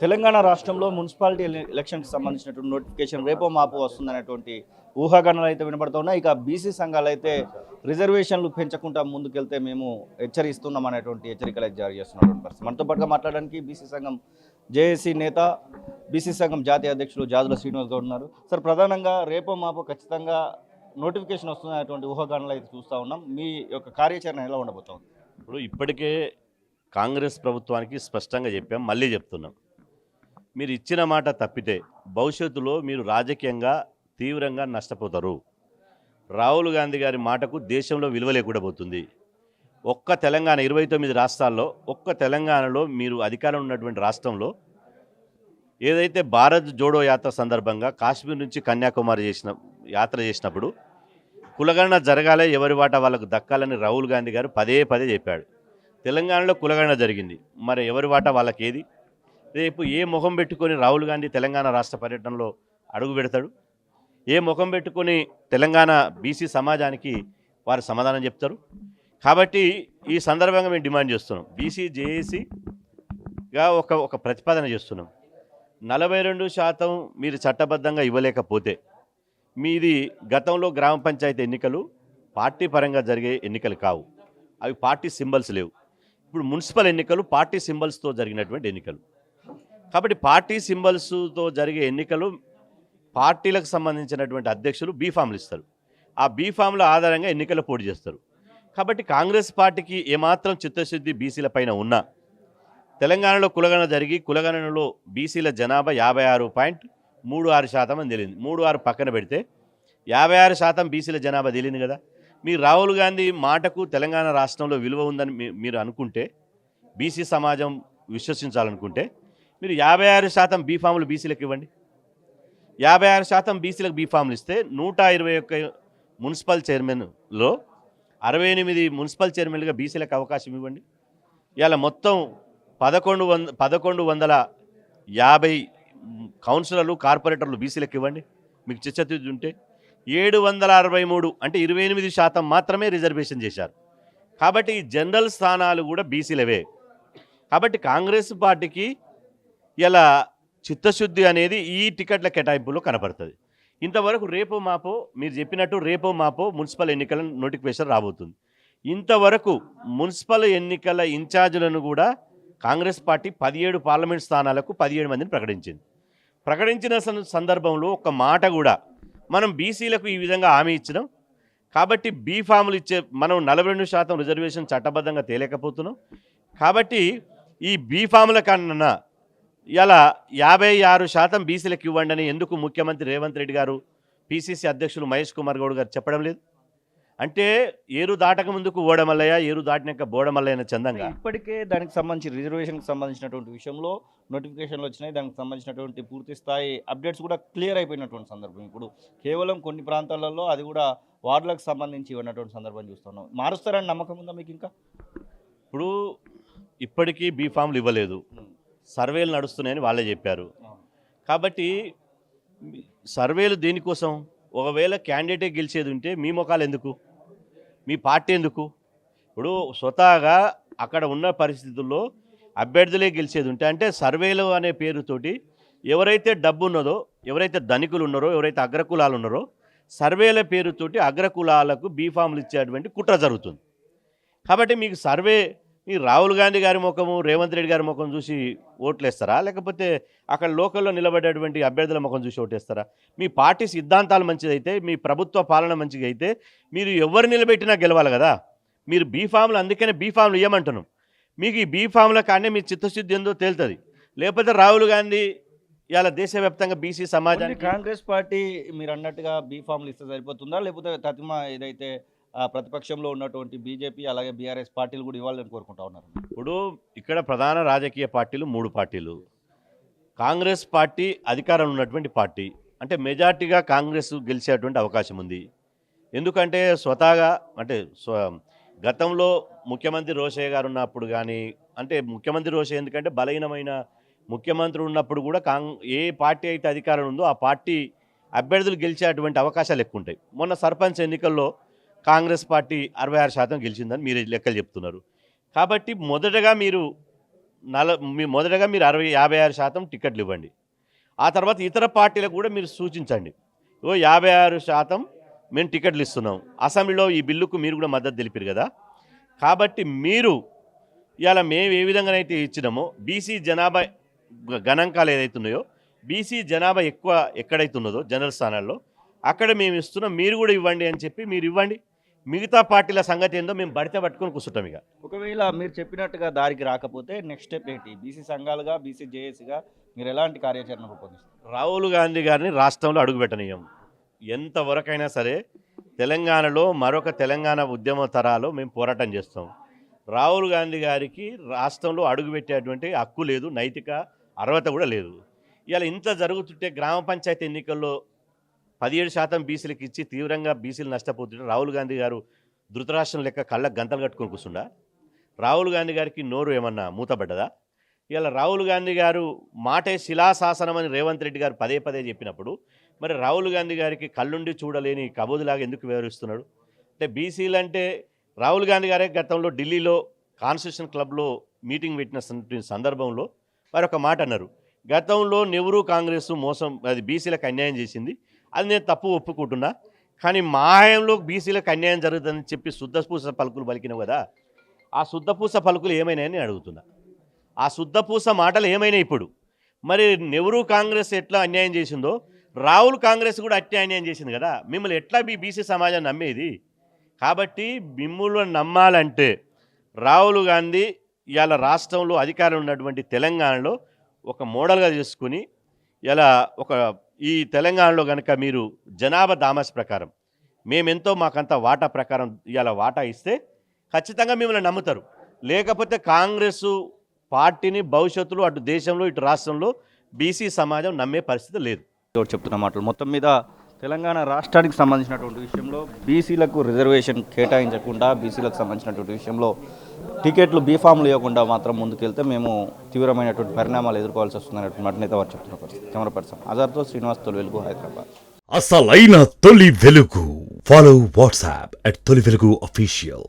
తెలంగాణ రాష్ట్రంలో మున్సిపాలిటీ ఎలక్షన్కి సంబంధించినటువంటి నోటిఫికేషన్ రేపో మాపో వస్తుందనేటువంటి ఊహాగానాలు అయితే వినబడుతున్నాయి. ఇక బీసీ సంఘాలు అయితే రిజర్వేషన్లు పెంచకుండా ముందుకెళ్తే మేము హెచ్చరిస్తున్నాం అనేటువంటి హెచ్చరికలు అయితే జారీ చేస్తున్నటువంటి పరిస్థితి. మనతో పాటుగా మాట్లాడడానికి బీసీ సంఘం జేఏసీ నేత, బీసీ సంఘం జాతీయ అధ్యక్షులు జాజుల శ్రీనివాస్ గౌడ్ ఉన్నారు. సార్, ప్రధానంగా రేపో మాపో ఖచ్చితంగా నోటిఫికేషన్ వస్తుందనేటువంటి ఊహాగానాలు అయితే చూస్తూ ఉన్నాం. మీ యొక్క కార్యాచరణ ఎలా ఉండబోతోంది? ఇప్పుడు ఇప్పటికే కాంగ్రెస్ ప్రభుత్వానికి స్పష్టంగా చెప్పాం, మళ్ళీ చెప్తున్నాం. మీరు ఇచ్చిన మాట తప్పితే భవిష్యత్తులో మీరు రాజకీయంగా తీవ్రంగా నష్టపోతారు. రాహుల్ గాంధీ గారి మాటకు దేశంలో విలువ లేకుండా పోతుంది. ఒక్క తెలంగాణ 29 రాష్ట్రాల్లో ఒక్క తెలంగాణలో మీరు అధికారం ఉన్నటువంటి రాష్ట్రంలో ఏదైతే భారత్ జోడో యాత్ర సందర్భంగా కాశ్మీర్ నుంచి కన్యాకుమారి యాత్ర చేసినప్పుడు కులగణన జరగాలే, ఎవరి వాటా వాళ్ళకు దక్కాలని రాహుల్ గాంధీ గారు పదే పదే చెప్పాడు. తెలంగాణలో కులగణన జరిగింది, మరి ఎవరి వాటా వాళ్ళకి ఏది? రేపు ఏ ముఖం పెట్టుకొని రాహుల్ గాంధీ తెలంగాణ రాష్ట్ర పర్యటనలో అడుగు పెడతాడు? ఏ ముఖం పెట్టుకొని తెలంగాణ బీసీ సమాజానికి వారు సమాధానం చెప్తారు? కాబట్టి ఈ సందర్భంగా మేము డిమాండ్ చేస్తున్నాం, బీసీ జేఏసీగా ఒక ప్రతిపాదన చేస్తున్నాం. 42% మీరు చట్టబద్ధంగా ఇవ్వలేకపోతే మీది గతంలో గ్రామ పంచాయతీ ఎన్నికలు పార్టీ పరంగా జరిగే ఎన్నికలు కావు, అవి పార్టీ సింబల్స్ లేవు. ఇప్పుడు మున్సిపల్ ఎన్నికలు పార్టీ సింబల్స్తో జరిగినటువంటి ఎన్నికలు. కాబట్టి పార్టీ సింబల్స్తో జరిగే ఎన్నికలు పార్టీలకు సంబంధించినటువంటి అధ్యక్షులు బీఫామ్లు ఇస్తారు. ఆ బీఫామ్ల ఆధారంగా ఎన్నికలు పోటీ చేస్తారు. కాబట్టి కాంగ్రెస్ పార్టీకి ఏమాత్రం చిత్తశుద్ధి బీసీల పైన ఉన్నా, తెలంగాణలో కులగణన జరిగి కులగణనలో బీసీల జనాభా 56.36% అని తెలియదు. 36 పక్కన పెడితే 56% బీసీల జనాభా తెలియదు కదా. మీరు రాహుల్ గాంధీ మాటకు తెలంగాణ రాష్ట్రంలో విలువ ఉందని మీరు అనుకుంటే, బీసీ సమాజం విశ్వసించాలనుకుంటే మీరు 56% బీఫాములు బీసీలకు ఇవ్వండి. 56% బీసీలకు బీఫాములు ఇస్తే 121 మున్సిపల్ చైర్మన్లో 68 మున్సిపల్ చైర్మన్లుగా బీసీలకు అవకాశం ఇవ్వండి. ఇలా మొత్తం 1150 కౌన్సిలర్లు, కార్పొరేటర్లు బీసీలకు ఇవ్వండి. మీకు చిత్తశుద్ధి ఉంటే 763 అంటే 28% మాత్రమే రిజర్వేషన్ చేశారు. కాబట్టి జనరల్ స్థానాలు కూడా బీసీలవే. కాబట్టి కాంగ్రెస్ పార్టీకి ఇలా చిత్తశుద్ధి అనేది ఈ టికెట్ల కేటాయింపులో కనపడుతుంది. ఇంతవరకు రేపో మాపో మీరు చెప్పినట్టు రేపో మాపో మున్సిపల్ ఎన్నికల నోటిఫికేషన్ రాబోతుంది. ఇంతవరకు మున్సిపల్ ఎన్నికల ఇన్ఛార్జీలను కూడా కాంగ్రెస్ పార్టీ 17 పార్లమెంట్ స్థానాలకు 17 మందిని ప్రకటించిన సందర్భంలో ఒక మాట కూడా మనం బీసీలకు ఈ విధంగా హామీ ఇచ్చినాం. కాబట్టి బీఫాములు ఇచ్చే మనం 42% రిజర్వేషన్ చట్టబద్ధంగా తేలేకపోతున్నాం. కాబట్టి ఈ బీఫాముల కన్నా ఇలా 56% బీసీలకు ఇవ్వండి అని ఎందుకు ముఖ్యమంత్రి రేవంత్ రెడ్డి గారు, పీసీసీ అధ్యక్షులు మహేష్ కుమార్ గౌడ్ గారు చెప్పడం లేదు? అంటే ఏరు దాటక ముందుకు ఓడమల్లయ్య, ఏరు దాటినాక బోడమల్లయ్య చందంగా ఇప్పటికే దానికి సంబంధించి రిజర్వేషన్కి సంబంధించినటువంటి విషయంలో నోటిఫికేషన్లు వచ్చినాయి. దానికి సంబంధించినటువంటి పూర్తి స్థాయి అప్డేట్స్ కూడా క్లియర్ అయిపోయినటువంటి సందర్భం. ఇప్పుడు కేవలం కొన్ని ప్రాంతాలలో అది కూడా వార్డులకు సంబంధించి ఉన్నటువంటి సందర్భం చూస్తున్నాం. మారుస్తారని నమ్మకం ఉందా మీకు? ఇంకా ఇప్పుడు ఇప్పటికీ బీఫామ్లు ఇవ్వలేదు, సర్వేలు నడుస్తున్నాయని వాళ్ళే చెప్పారు. కాబట్టి సర్వేలు దేనికోసం? ఒకవేళ క్యాండిడేటే గెలిచేది ఉంటే మీ ముఖాలు ఎందుకు, మీ పార్టీ ఎందుకు? ఇప్పుడు స్వతహాగా అక్కడ ఉన్న పరిస్థితుల్లో అభ్యర్థులే గెలిచేది ఉంటే, అంటే సర్వేలు అనే పేరుతోటి ఎవరైతే డబ్బు ఉన్నదో, ఎవరైతే ధనికులు ఉన్నారో, ఎవరైతే అగ్రకులాలు ఉన్నారో, సర్వేల పేరుతోటి అగ్రకులాలకు బీఫామ్లు ఇచ్చేటువంటి కుట్ర జరుగుతుంది. కాబట్టి మీకు సర్వే, ఈ రాహుల్ గాంధీ గారి ముఖము, రేవంత్ రెడ్డి గారి ముఖం చూసి ఓట్లేస్తారా, లేకపోతే అక్కడ లోకల్లో నిలబడేటువంటి అభ్యర్థుల ముఖం చూసి ఓటేస్తారా? మీ పార్టీ సిద్ధాంతాలు మంచిదైతే, మీ ప్రభుత్వ పాలన మంచిగా అయితే మీరు ఎవరు నిలబెట్టినా గెలవాలి కదా. మీరు బీఫామ్లు, అందుకనే బీఫామ్లు ఇవ్వమంటున్నాం. మీకు ఈ బీఫామ్ల కానీ మీ చిత్తశుద్ధి ఏందో తేలుతుంది. లేకపోతే రాహుల్ గాంధీ ఇలా దేశవ్యాప్తంగా బీసీ సమాజానికి, కాంగ్రెస్ పార్టీ మీరు అన్నట్టుగా బీఫామ్లు ఇస్తే సరిపోతుందా, లేకపోతే తతిమా ఏదైతే ప్రతిపక్షంలో ఉన్నటువంటి బీజేపీ అలాగే బీఆర్ఎస్ పార్టీలు కూడా ఇవ్వాలని కోరుకుంటా ఉన్నారు? ఇప్పుడు ఇక్కడ ప్రధాన రాజకీయ పార్టీలు 3 పార్టీలు. కాంగ్రెస్ పార్టీ అధికారంలో ఉన్నటువంటి పార్టీ, అంటే మెజార్టీగా కాంగ్రెస్ గెలిచేటువంటి అవకాశం ఉంది. ఎందుకంటే స్వతహాగా అంటే గతంలో ముఖ్యమంత్రి రోషయ్య గారు ఉన్నప్పుడు కానీ, అంటే ముఖ్యమంత్రి రోషయ్య ఎందుకంటే బలహీనమైన ముఖ్యమంత్రి ఉన్నప్పుడు కూడా ఏ పార్టీ అయితే అధికారం ఉందో ఆ పార్టీ అభ్యర్థులు గెలిచేటువంటి అవకాశాలు ఎక్కువ ఉంటాయి. మొన్న సర్పంచ్ ఎన్నికల్లో కాంగ్రెస్ పార్టీ 66% గెలిచిందని మీరు లెక్కలు చెప్తున్నారు. కాబట్టి మొదటగా మీరు మొదటగా మీరు 56% టికెట్లు ఇవ్వండి. ఆ తర్వాత ఇతర పార్టీలకు కూడా మీరు సూచించండి. 56% మేము టికెట్లు ఇస్తున్నాం. అసెంబ్లీలో ఈ బిల్లుకు మీరు కూడా మద్దతు తెలిపారు కదా, కాబట్టి మీరు ఇవాళ మేము ఏ విధంగానైతే ఇచ్చినామో బీసీ జనాభా గణాంకాలు ఏదైతే ఉన్నాయో, బీసీ జనాభా ఎక్కువ ఎక్కడైతే ఉన్నదో జనరల్ స్థానాల్లో అక్కడ మేము ఇస్తున్నాం, మీరు కూడా ఇవ్వండి అని చెప్పి మీరు ఇవ్వండి. మిగతా పార్టీల సంగతి ఏందో మేము బడితే పట్టుకొని కూర్చుంటాం. ఇక ఒకవేళ మీరు చెప్పినట్టుగా దారికి రాకపోతే నెక్స్ట్ స్టెప్ ఏంటి? బీసీ సంఘాలుగా, బీసీ జేఏసీగా మీరు ఎలాంటి కార్యాచరణ రూపొందిస్తారు? రాహుల్ గాంధీ గారిని రాష్ట్రంలో అడుగుపెట్టనీయం. ఎంతవరకైనా సరే తెలంగాణలో మరొక తెలంగాణ ఉద్యమ తరాలు మేము పోరాటం చేస్తాం. రాహుల్ గాంధీ గారికి రాష్ట్రంలో అడుగుపెట్టేటువంటి హక్కు లేదు, నైతిక అర్హత కూడా లేదు. ఇవాళ ఇంత జరుగుతుంటే గ్రామ పంచాయతీ ఎన్నికల్లో 17% బీసీలకు ఇచ్చి తీవ్రంగా బీసీలు నష్టపోతుంటే రాహుల్ గాంధీ గారు ధృతరాష్ట్రం లెక్క కళ్ళ గంతలు కట్టుకొని కూర్చుండా? రాహుల్ గాంధీ గారికి నోరు ఏమన్నా మూతపడ్డదా? ఇలా రాహుల్ గాంధీ గారు మాటే శిలాశాసనం అని రేవంత్ రెడ్డి గారు పదే పదే చెప్పినప్పుడు మరి రాహుల్ గాంధీ గారికి కళ్ళుండి చూడలేని కబోదులాగా ఎందుకు వ్యవహరిస్తున్నాడు? అంటే బీసీలు అంటే రాహుల్ గాంధీ గారే గతంలో ఢిల్లీలో కాన్స్టిట్యూషన్ క్లబ్లో మీటింగ్ పెట్టిన సందర్భంలో వారు ఒక మాట అన్నారు, గతంలో నెహ్రూ కాంగ్రెస్ మోసం, అది బీసీలకు అన్యాయం చేసింది, అది నేను తప్పు ఒప్పుకుంటున్నా, కానీ మా హయాంలో బీసీలకు అన్యాయం జరుగుతుందని చెప్పి శుద్ధపూస పలుకులు పలికినావు కదా, ఆ శుద్ధపూస పలుకులు ఏమైనాయని అడుగుతున్నా. ఆ శుద్ధపూస మాటలు ఏమైనా ఇప్పుడు మరి నెహ్రూ కాంగ్రెస్ ఎట్లా అన్యాయం చేసిందో రాహుల్ కాంగ్రెస్ కూడా అట్టే అన్యాయం చేసింది కదా, మిమ్మల్ని ఎట్లా బీసీ సమాజం నమ్మేది? కాబట్టి మిమ్మల్ని నమ్మాలంటే రాహుల్ గాంధీ ఇవాళ రాష్ట్రంలో అధికారం ఉన్నటువంటి తెలంగాణలో ఒక మోడల్గా చేసుకుని ఇలా ఈ తెలంగాణలో కనుక మీరు జనాభా దామాస్ ప్రకారం మేమెంతో మాకంత వాటా ప్రకారం ఇవాళ వాటా ఇస్తే ఖచ్చితంగా మిమ్మల్ని నమ్ముతారు. లేకపోతే కాంగ్రెస్ పార్టీని భవిష్యత్తులో అటు దేశంలో ఇటు రాష్ట్రంలో బీసీ సమాజం నమ్మే పరిస్థితి లేదు. చెప్తున్న మాటలు మొత్తం మీద తెలంగాణ రాష్ట్రానికి సంబంధించినటువంటి విషయంలో బీసీలకు రిజర్వేషన్ కేటాయించకుండా, బీసీలకు సంబంధించినటువంటి విషయంలో టికెట్లు బీఫామ్లు ఇవ్వకుండా మాత్రం ముందుకెళ్తే మేము తీవ్రమైనటువంటి పరిణామాలు ఎదుర్కోవాల్సి వస్తుందనేటువంటి మాటనైతే వారు చెప్తున్న పరిస్థితి. కెమెరా పర్సన్ ఆజాద్తో శ్రీనివాస్, తొలి వెలుగు, హైదరాబాద్. అసలైన తొలి వెలుగు. ఫాలో వాట్సాప్ @తొలి వెలుగు అఫీషియల్.